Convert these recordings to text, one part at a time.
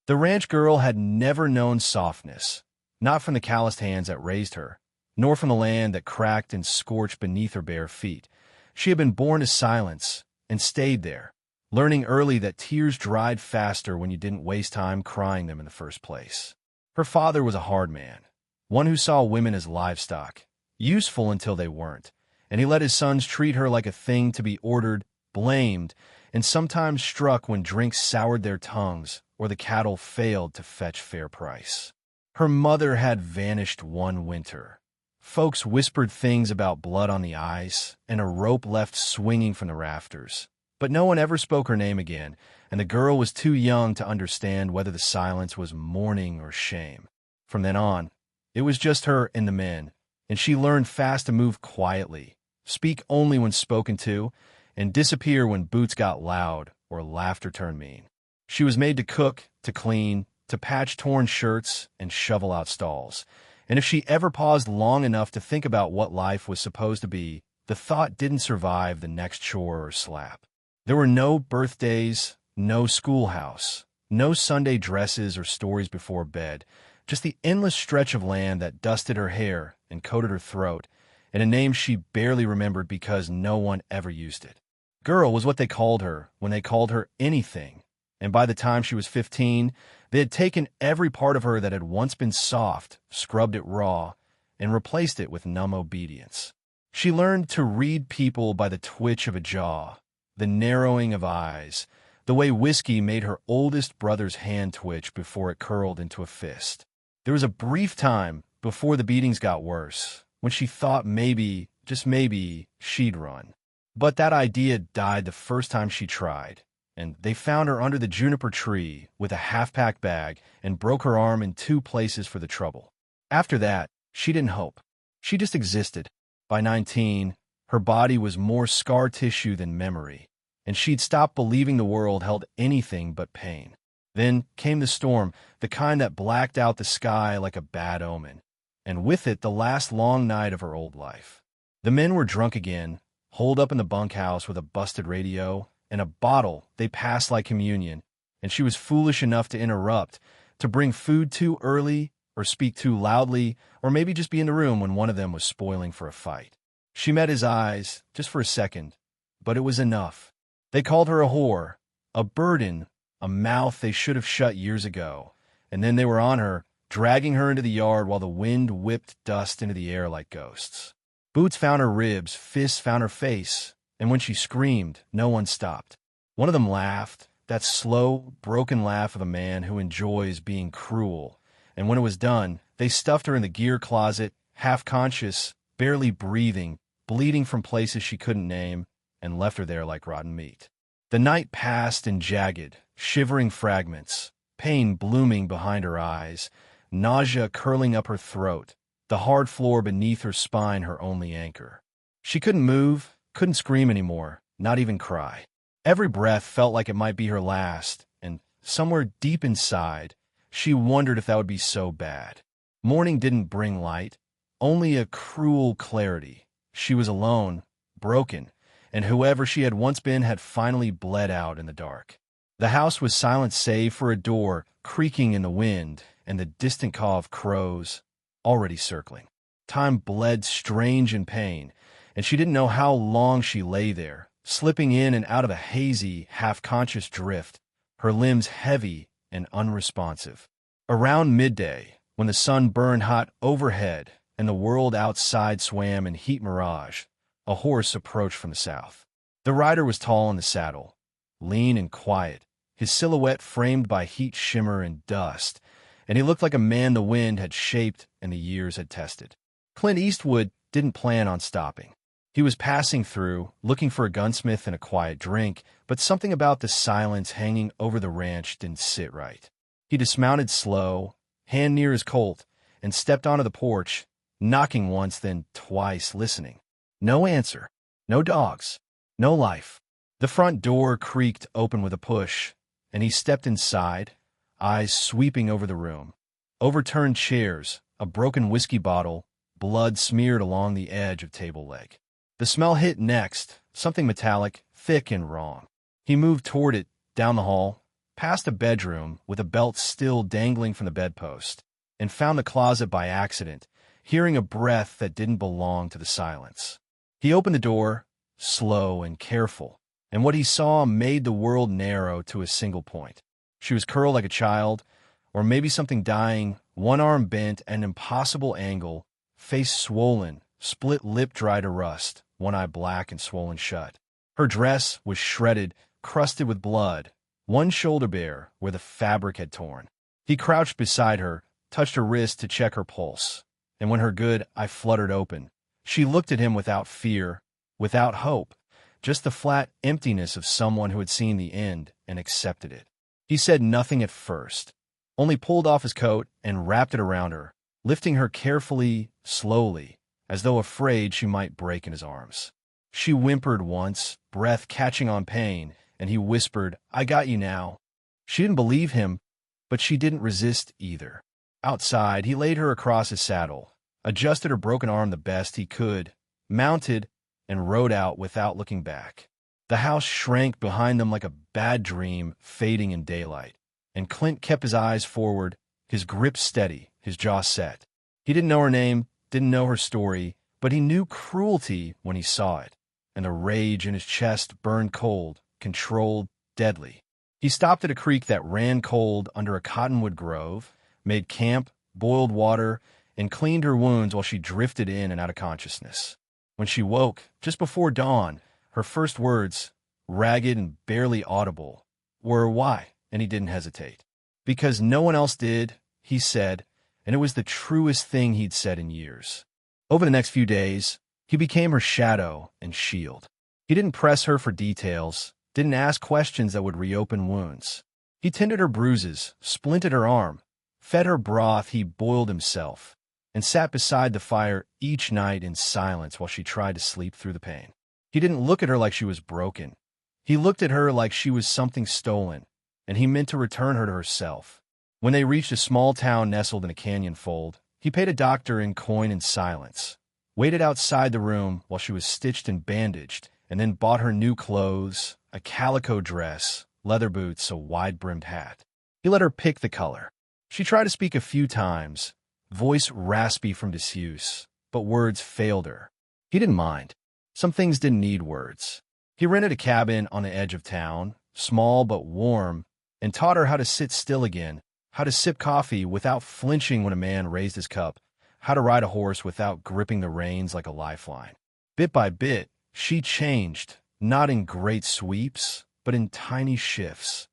The ranch girl had never known softness, not from the calloused hands that raised her, nor from the land that cracked and scorched beneath her bare feet. She had been born to silence and stayed there, learning early that tears dried faster when you didn't waste time crying them in the first place. Her father was a hard man, one who saw women as livestock, useful until they weren't, and he let his sons treat her like a thing to be ordered, blamed, and sometimes struck when drinks soured their tongues or the cattle failed to fetch fair price. Her mother had vanished one winter. Folks whispered things about blood on the ice and a rope left swinging from the rafters, but no one ever spoke her name again, and the girl was too young to understand whether the silence was mourning or shame. From then on, it was just her and the men, and she learned fast to move quietly, speak only when spoken to, and disappear when boots got loud or laughter turned mean. She was made to cook, to clean, to patch torn shirts and shovel out stalls, and if she ever paused long enough to think about what life was supposed to be, the thought didn't survive the next chore or slap. There were no birthdays, no schoolhouse, no Sunday dresses or stories before bed, just the endless stretch of land that dusted her hair and coated her throat, and a name she barely remembered because no one ever used it. Girl was what they called her when they called her anything, and by the time she was 15, they had taken every part of her that had once been soft, scrubbed it raw, and replaced it with numb obedience. She learned to read people by the twitch of a jaw, the narrowing of eyes, the way whiskey made her oldest brother's hand twitch before it curled into a fist. There was a brief time before the beatings got worse, when she thought maybe, just maybe, she'd run. But that idea died the first time she tried, and they found her under the juniper tree with a half-pack bag and broke her arm in 2 places for the trouble. After that, she didn't hope. She just existed. By 19, her body was more scar tissue than memory, and she'd stopped believing the world held anything but pain. Then came the storm, the kind that blacked out the sky like a bad omen, and with it the last long night of her old life. The men were drunk again, holed up in the bunkhouse with a busted radio and a bottle they passed like communion, and she was foolish enough to interrupt, to bring food too early, or speak too loudly, or maybe just be in the room when one of them was spoiling for a fight. She met his eyes, just for a second, but it was enough. They called her a whore, a burden, a mouth they should have shut years ago, and then they were on her, dragging her into the yard while the wind whipped dust into the air like ghosts. Boots found her ribs, fists found her face, and when she screamed, no one stopped. One of them laughed, that slow, broken laugh of a man who enjoys being cruel, and when it was done, they stuffed her in the gear closet, half-conscious, barely breathing, bleeding from places she couldn't name, and left her there like rotten meat. The night passed in jagged, shivering fragments, pain blooming behind her eyes, nausea curling up her throat, the hard floor beneath her spine her only anchor. She couldn't move, couldn't scream anymore, not even cry. Every breath felt like it might be her last, and somewhere deep inside, she wondered if that would be so bad. Morning didn't bring light, only a cruel clarity. She was alone, broken, and whoever she had once been had finally bled out in the dark. The house was silent save for a door creaking in the wind and the distant caw of crows already circling. Time bled strange in pain, and she didn't know how long she lay there, slipping in and out of a hazy, half-conscious drift, her limbs heavy and unresponsive. Around midday, when the sun burned hot overhead and the world outside swam in heat mirage, a horse approached from the south. The rider was tall in the saddle, lean and quiet, his silhouette framed by heat shimmer and dust, and he looked like a man the wind had shaped and the years had tested. Clint Eastwood didn't plan on stopping. He was passing through, looking for a gunsmith and a quiet drink, but something about the silence hanging over the ranch didn't sit right. He dismounted slow, hand near his Colt, and stepped onto the porch, knocking once, then twice, listening. No answer, no dogs, no life. The front door creaked open with a push, and he stepped inside, eyes sweeping over the room. Overturned chairs, a broken whiskey bottle, blood smeared along the edge of table leg. The smell hit next, something metallic, thick and wrong. He moved toward it, down the hall, past a bedroom with a belt still dangling from the bedpost, and found the closet by accident, hearing a breath that didn't belong to the silence. He opened the door, slow and careful, and what he saw made the world narrow to a single point. She was curled like a child, or maybe something dying, one arm bent at an impossible angle, face swollen, split lip dry to rust, one eye black and swollen shut. Her dress was shredded, crusted with blood, one shoulder bare where the fabric had torn. He crouched beside her, touched her wrist to check her pulse, and when her good eye fluttered open, she looked at him without fear, without hope, just the flat emptiness of someone who had seen the end and accepted it. He said nothing at first, only pulled off his coat and wrapped it around her, lifting her carefully, slowly, as though afraid she might break in his arms. She whimpered once, breath catching on pain, and he whispered, "I got you now." She didn't believe him, but she didn't resist either. Outside, he laid her across his saddle, adjusted her broken arm the best he could, mounted, and rode out without looking back. The house shrank behind them like a bad dream fading in daylight, and Clint kept his eyes forward, his grip steady, his jaw set. He didn't know her name, didn't know her story, but he knew cruelty when he saw it, and the rage in his chest burned cold, controlled, deadly. He stopped at a creek that ran cold under a cottonwood grove, made camp, boiled water, and cleaned her wounds while she drifted in and out of consciousness. When she woke, just before dawn, her first words, ragged and barely audible, were "Why?" And he didn't hesitate. Because no one else did, he said, and it was the truest thing he'd said in years. Over the next few days, he became her shadow and shield. He didn't press her for details, didn't ask questions that would reopen wounds. He tended her bruises, splinted her arm, fed her broth he boiled himself, and sat beside the fire each night in silence while she tried to sleep through the pain. He didn't look at her like she was broken. He looked at her like she was something stolen, and he meant to return her to herself. When they reached a small town nestled in a canyon fold, he paid a doctor in coin in silence, waited outside the room while she was stitched and bandaged, and then bought her new clothes, a calico dress, leather boots, a wide-brimmed hat. He let her pick the color. She tried to speak a few times, voice raspy from disuse, but words failed her. He didn't mind. Some things didn't need words. He rented a cabin on the edge of town, small but warm, and taught her how to sit still again, how to sip coffee without flinching when a man raised his cup, how to ride a horse without gripping the reins like a lifeline. Bit by bit, she changed, not in great sweeps, but in tiny shifts.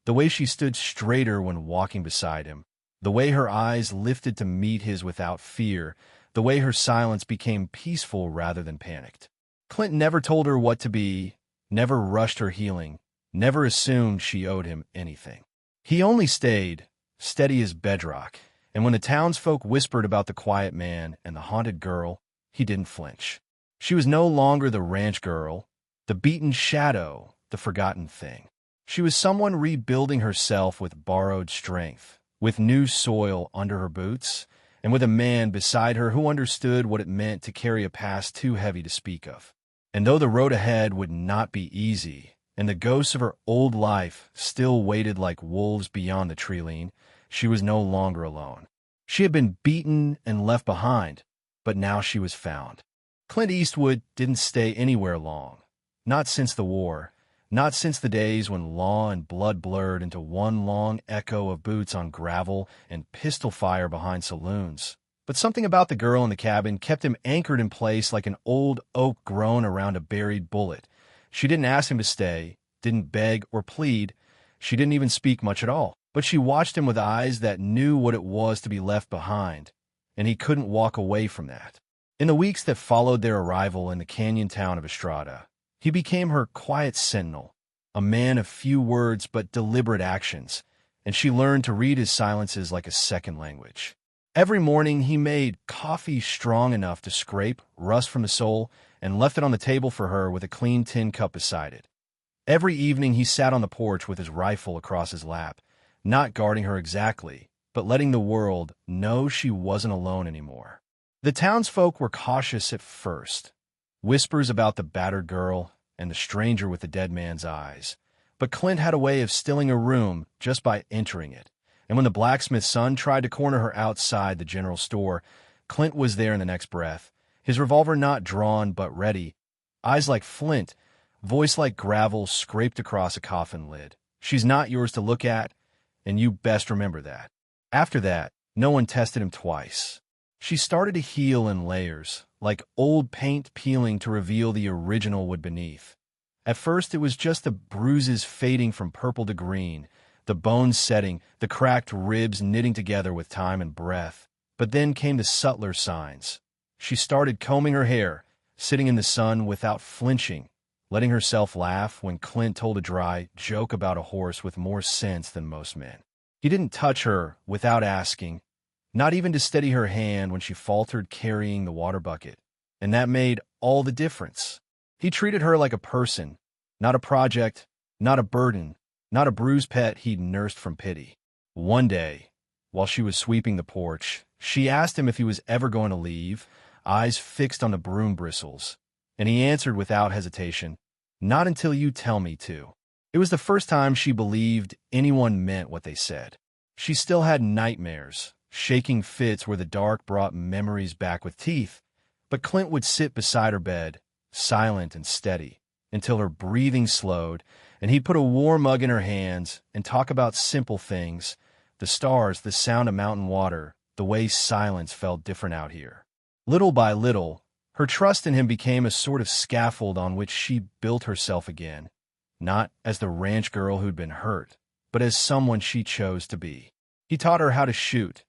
The way she stood straighter when walking beside him, the way her eyes lifted to meet his without fear, the way her silence became peaceful rather than panicked. Clint never told her what to be, never rushed her healing, never assumed she owed him anything. He only stayed, steady as bedrock, and when the townsfolk whispered about the quiet man and the haunted girl, he didn't flinch. She was no longer the ranch girl, the beaten shadow, the forgotten thing. She was someone rebuilding herself with borrowed strength, with new soil under her boots, and with a man beside her who understood what it meant to carry a past too heavy to speak of. And though the road ahead would not be easy, and the ghosts of her old life still waited like wolves beyond the tree-line, she was no longer alone. She had been beaten and left behind, but now she was found. Clint Eastwood didn't stay anywhere long, not since the war, not since the days when law and blood blurred into one long echo of boots on gravel and pistol fire behind saloons. But something about the girl in the cabin kept him anchored in place like an old oak grown around a buried bullet. She didn't ask him to stay, didn't beg or plead. She didn't even speak much at all. But she watched him with eyes that knew what it was to be left behind, and he couldn't walk away from that. In the weeks that followed their arrival in the canyon town of Estrada, he became her quiet sentinel, a man of few words but deliberate actions, and she learned to read his silences like a second language. Every morning he made coffee strong enough to scrape rust from the soul and left it on the table for her with a clean tin cup beside it. Every evening he sat on the porch with his rifle across his lap, not guarding her exactly, but letting the world know she wasn't alone anymore. The townsfolk were cautious at first. Whispers about the battered girl and the stranger with the dead man's eyes, But Clint had a way of stilling a room just by entering it. And when the blacksmith's son tried to corner her outside the general store, Clint was there in the next breath, his revolver not drawn but ready, eyes like flint, voice like gravel scraped across a coffin lid. She's not yours to look at, and you best remember that. After that, no one tested him twice. She started to heal in layers, like old paint peeling to reveal the original wood beneath. At first, it was just the bruises fading from purple to green, the bones setting, the cracked ribs knitting together with time and breath. But then came the subtler signs. She started combing her hair, sitting in the sun without flinching, letting herself laugh when Clint told a dry joke about a horse with more sense than most men. He didn't touch her without asking, not even to steady her hand when she faltered carrying the water bucket. And that made all the difference. He treated her like a person, not a project, not a burden, not a bruised pet he'd nursed from pity. One day, while she was sweeping the porch, she asked him if he was ever going to leave, eyes fixed on the broom bristles. And he answered without hesitation, "Not until you tell me to." It was the first time she believed anyone meant what they said. She still had nightmares, shaking fits where the dark brought memories back with teeth, but Clint would sit beside her bed, silent and steady, until her breathing slowed, and he'd put a warm mug in her hands and talk about simple things, the stars, the sound of mountain water, the way silence felt different out here. Little by little, her trust in him became a sort of scaffold on which she built herself again, not as the ranch girl who'd been hurt, but as someone she chose to be. He taught her how to shoot,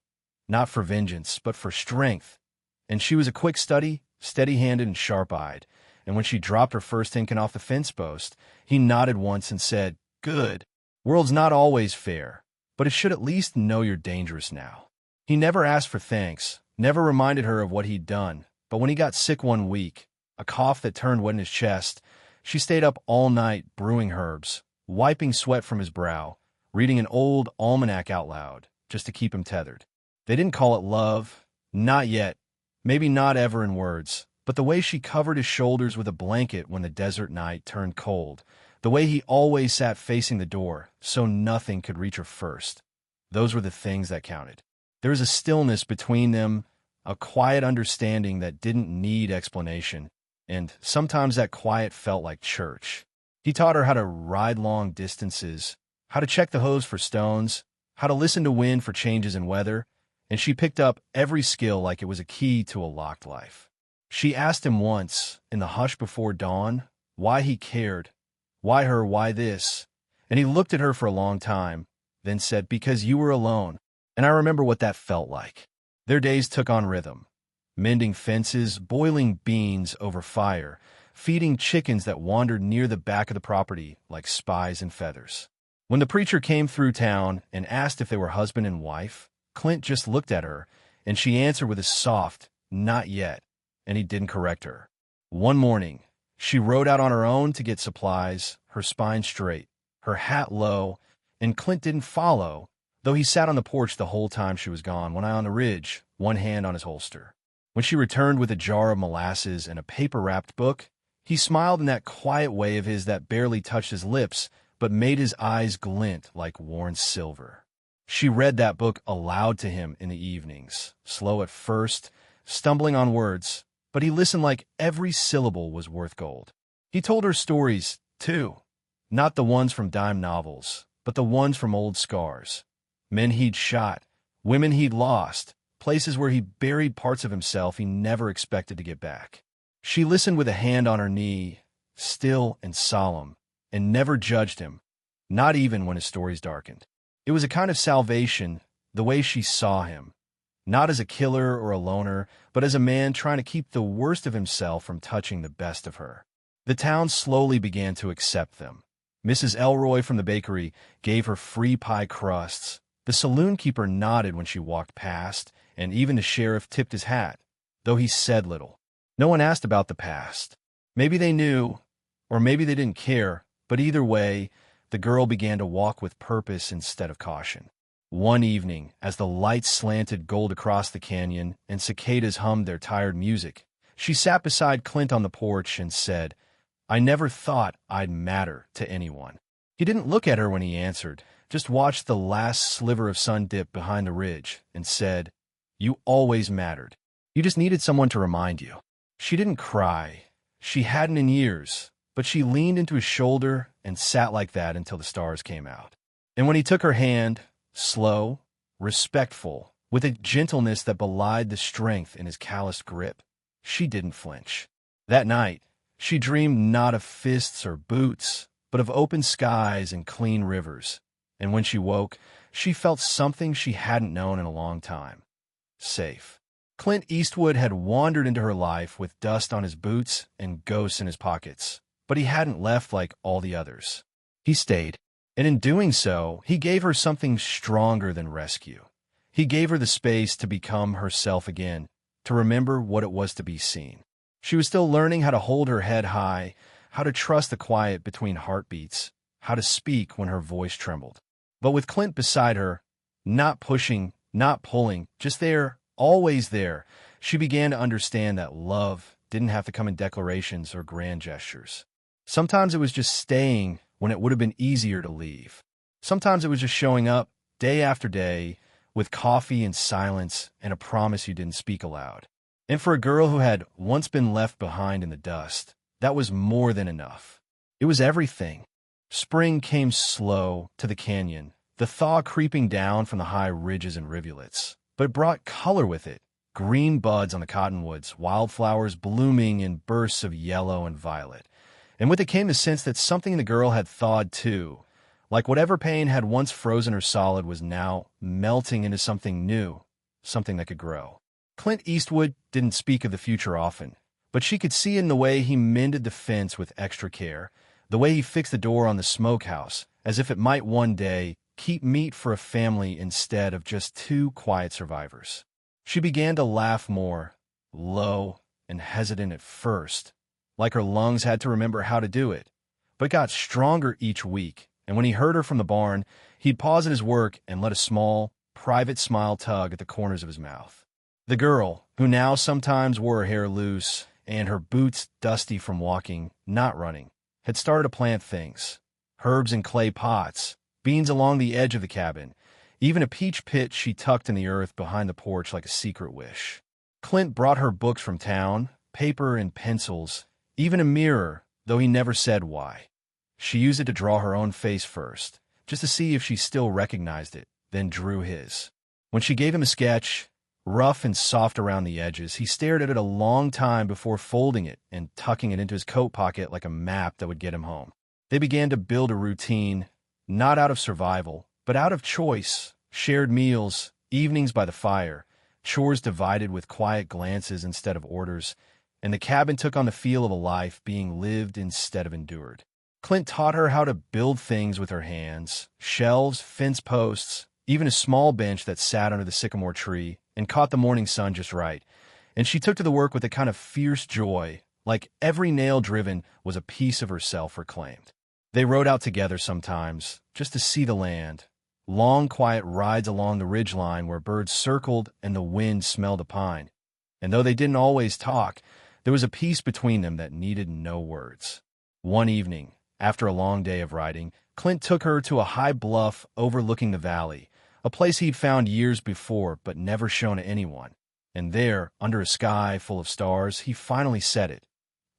not for vengeance, but for strength, and she was a quick study, steady-handed and sharp-eyed, and when she dropped her first Incan off the fence post, he nodded once and said, "Good. World's not always fair, but it should at least know you're dangerous now." He never asked for thanks, never reminded her of what he'd done, but when he got sick one week, a cough that turned wet in his chest, she stayed up all night brewing herbs, wiping sweat from his brow, reading an old almanac out loud, just to keep him tethered. They didn't call it love, not yet, maybe not ever in words, but the way she covered his shoulders with a blanket when the desert night turned cold, the way he always sat facing the door so nothing could reach her first, those were the things that counted. There was a stillness between them, a quiet understanding that didn't need explanation, and sometimes that quiet felt like church. He taught her how to ride long distances, how to check the hose for stones, how to listen to wind for changes in weather, and she picked up every skill like it was a key to a locked life. She asked him once, in the hush before dawn, why he cared, why her, why this, and he looked at her for a long time, then said, "Because you were alone." And I remember what that felt like. Their days took on rhythm, mending fences, boiling beans over fire, feeding chickens that wandered near the back of the property like spies in feathers. When the preacher came through town and asked if they were husband and wife, Clint just looked at her, and she answered with a soft, "Not yet," and he didn't correct her. One morning, she rode out on her own to get supplies, her spine straight, her hat low, and Clint didn't follow, though he sat on the porch the whole time she was gone, one eye on the ridge, one hand on his holster. When she returned with a jar of molasses and a paper-wrapped book, he smiled in that quiet way of his that barely touched his lips, but made his eyes glint like worn silver. She read that book aloud to him in the evenings, slow at first, stumbling on words, but he listened like every syllable was worth gold. He told her stories, too, not the ones from dime novels, but the ones from old scars. Men he'd shot, women he'd lost, places where he buried parts of himself he never expected to get back. She listened with a hand on her knee, still and solemn, and never judged him, not even when his stories darkened. It was a kind of salvation, the way she saw him, not as a killer or a loner, but as a man trying to keep the worst of himself from touching the best of her. The town slowly began to accept them. Mrs. Elroy from the bakery gave her free pie crusts. The saloon keeper nodded when she walked past, and even the sheriff tipped his hat, though he said little. No one asked about the past. Maybe they knew, or maybe they didn't care, but either way, the girl began to walk with purpose instead of caution. One evening, as the lights slanted gold across the canyon and cicadas hummed their tired music, she sat beside Clint on the porch and said, "I never thought I'd matter to anyone." He didn't look at her when he answered, just watched the last sliver of sun dip behind the ridge, and said, "You always mattered. You just needed someone to remind you." She didn't cry. She hadn't in years, but she leaned into his shoulder and sat like that until the stars came out. And when he took her hand, slow, respectful, with a gentleness that belied the strength in his calloused grip, she didn't flinch. That night, she dreamed not of fists or boots, but of open skies and clean rivers. And when she woke, she felt something she hadn't known in a long time. Safe. Clint Eastwood had wandered into her life with dust on his boots and ghosts in his pockets, but he hadn't left like all the others. He stayed, and in doing so, he gave her something stronger than rescue. He gave her the space to become herself again, to remember what it was to be seen. She was still learning how to hold her head high, how to trust the quiet between heartbeats, how to speak when her voice trembled. But with Clint beside her, not pushing, not pulling, just there, always there, she began to understand that love didn't have to come in declarations or grand gestures. Sometimes it was just staying when it would have been easier to leave. Sometimes it was just showing up, day after day, with coffee and silence and a promise you didn't speak aloud. And for a girl who had once been left behind in the dust, that was more than enough. It was everything. Spring came slow to the canyon, the thaw creeping down from the high ridges and rivulets. But it brought color with it. Green buds on the cottonwoods, wildflowers blooming in bursts of yellow and violet. And with it came the sense that something in the girl had thawed too. Like whatever pain had once frozen her solid was now melting into something new, something that could grow. Clint Eastwood didn't speak of the future often, but she could see in the way he mended the fence with extra care, the way he fixed the door on the smokehouse, as if it might one day keep meat for a family instead of just two quiet survivors. She began to laugh more, low and hesitant at first, like her lungs had to remember how to do it, but got stronger each week, and when he heard her from the barn, he'd pause in his work and let a small, private smile tug at the corners of his mouth. The girl, who now sometimes wore her hair loose and her boots dusty from walking, not running, had started to plant things, herbs in clay pots, beans along the edge of the cabin, even a peach pit she tucked in the earth behind the porch like a secret wish. Clint brought her books from town, paper and pencils, even a mirror, though he never said why. She used it to draw her own face first, just to see if she still recognized it, then drew his. When she gave him a sketch, rough and soft around the edges, he stared at it a long time before folding it and tucking it into his coat pocket like a map that would get him home. They began to build a routine, not out of survival, but out of choice, shared meals, evenings by the fire, chores divided with quiet glances instead of orders, and the cabin took on the feel of a life being lived instead of endured. Clint taught her how to build things with her hands, shelves, fence posts, even a small bench that sat under the sycamore tree and caught the morning sun just right, and she took to the work with a kind of fierce joy, like every nail driven was a piece of herself reclaimed. They rode out together sometimes, just to see the land, long quiet rides along the ridgeline where birds circled and the wind smelled the pine. And though they didn't always talk, there was a peace between them that needed no words. One evening, after a long day of riding, Clint took her to a high bluff overlooking the valley, a place he'd found years before but never shown to anyone. And there, under a sky full of stars, he finally said it.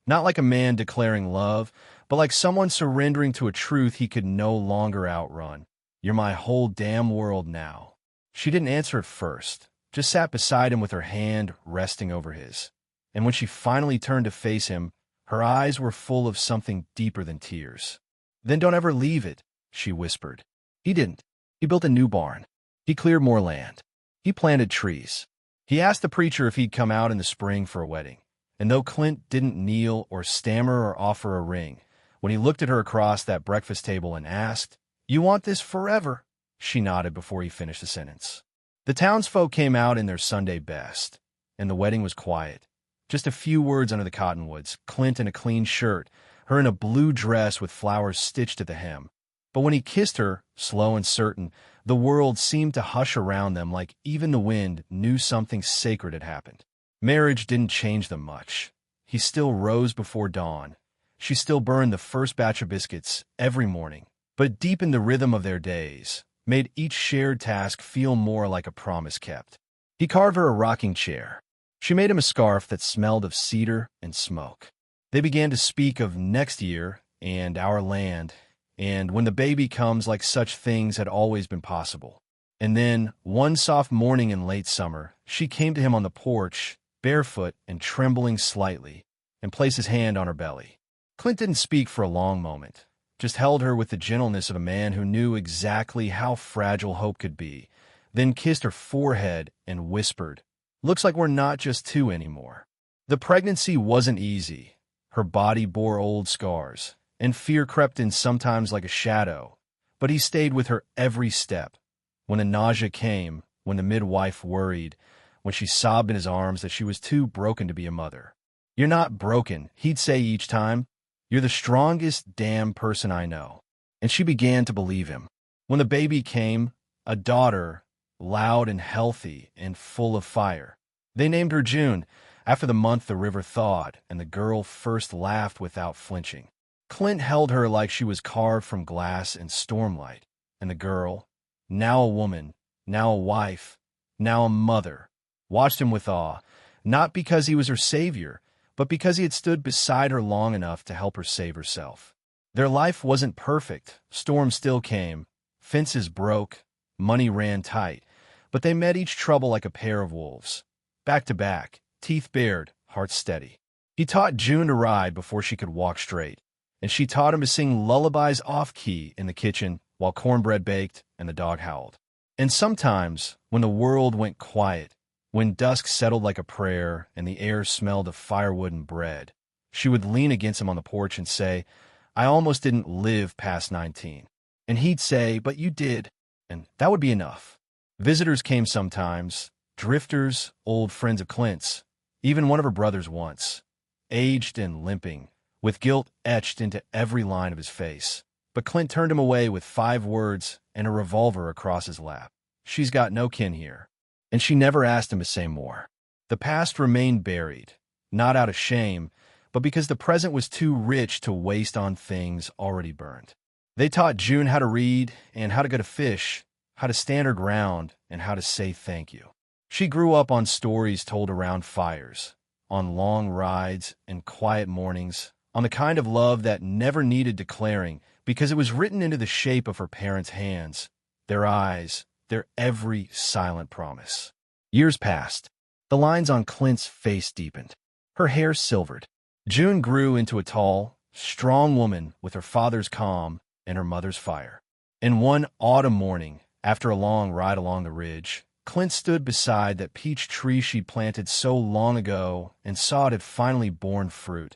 Not like a man declaring love, but like someone surrendering to a truth he could no longer outrun. "You're my whole damn world now." She didn't answer at first, just sat beside him with her hand resting over his. And when she finally turned to face him, her eyes were full of something deeper than tears. "Then don't ever leave it," she whispered. He didn't. He built a new barn. He cleared more land. He planted trees. He asked the preacher if he'd come out in the spring for a wedding. And though Clint didn't kneel or stammer or offer a ring, when he looked at her across that breakfast table and asked, "You want this forever?" she nodded before he finished the sentence. The townsfolk came out in their Sunday best, and the wedding was quiet. Just a few words under the cottonwoods, Clint in a clean shirt, her in a blue dress with flowers stitched at the hem. But when he kissed her, slow and certain, the world seemed to hush around them like even the wind knew something sacred had happened. Marriage didn't change them much. He still rose before dawn. She still burned the first batch of biscuits every morning, but deepened the rhythm of their days, made each shared task feel more like a promise kept. He carved her a rocking chair. She made him a scarf that smelled of cedar and smoke. They began to speak of next year and our land, and when the baby comes, like such things had always been possible. And then, one soft morning in late summer, she came to him on the porch, barefoot and trembling slightly, and placed his hand on her belly. Clint didn't speak for a long moment, just held her with the gentleness of a man who knew exactly how fragile hope could be, then kissed her forehead and whispered, "Looks like we're not just two anymore." The pregnancy wasn't easy. Her body bore old scars, and fear crept in sometimes like a shadow, but he stayed with her every step. When the nausea came, when the midwife worried, when she sobbed in his arms that she was too broken to be a mother. "You're not broken," he'd say each time. "You're the strongest damn person I know." And she began to believe him. When the baby came, a daughter, loud and healthy and full of fire. They named her June. After the month the river thawed, and the girl first laughed without flinching. Clint held her like she was carved from glass and stormlight, and the girl, now a woman, now a wife, now a mother, watched him with awe, not because he was her savior, but because he had stood beside her long enough to help her save herself. Their life wasn't perfect. Storms still came. Fences broke. Money ran tight. But they met each trouble like a pair of wolves. Back to back, teeth bared, hearts steady. He taught June to ride before she could walk straight, and she taught him to sing lullabies off-key in the kitchen while cornbread baked and the dog howled. And sometimes, when the world went quiet, when dusk settled like a prayer and the air smelled of firewood and bread, she would lean against him on the porch and say, "I almost didn't live past 19. And he'd say, "But you did," and that would be enough. Visitors came sometimes, drifters, old friends of Clint's, even one of her brothers once, aged and limping, with guilt etched into every line of his face. But Clint turned him away with 5 words and a revolver across his lap. "She's got no kin here." And she never asked him to say more. The past remained buried, not out of shame, but because the present was too rich to waste on things already burned. They taught June how to read and how to go to fish, how to stand her ground, and how to say thank you. She grew up on stories told around fires, on long rides and quiet mornings, on the kind of love that never needed declaring because it was written into the shape of her parents' hands, their eyes, their every silent promise. Years passed. The lines on Clint's face deepened. Her hair silvered. June grew into a tall, strong woman with her father's calm and her mother's fire. And one autumn morning, after a long ride along the ridge, Clint stood beside that peach tree she'd planted so long ago and saw it had finally borne fruit,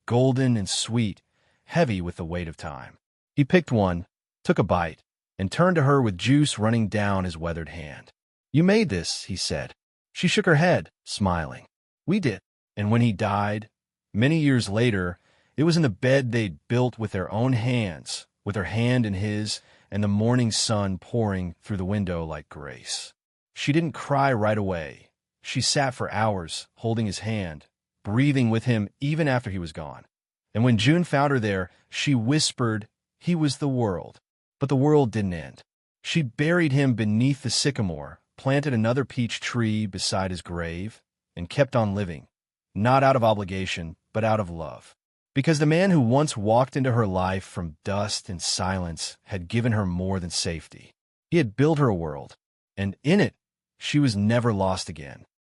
golden and sweet, heavy with the weight of time. He picked one, took a bite, and turned to her with juice running down his weathered hand. "You made this," he said. She shook her head, smiling. "We did." And when he died, many years later, it was in the bed they'd built with their own hands, with her hand in his, and the morning sun pouring through the window like grace. She didn't cry right away. She sat for hours, holding his hand, breathing with him even after he was gone. And when June found her there, she whispered, "He was the world." But the world didn't end. She buried him beneath the sycamore, planted another peach tree beside his grave, and kept on living, not out of obligation, but out of love. Because the man who once walked into her life from dust and silence had given her more than safety. He had built her a world, and in it, she was never lost again.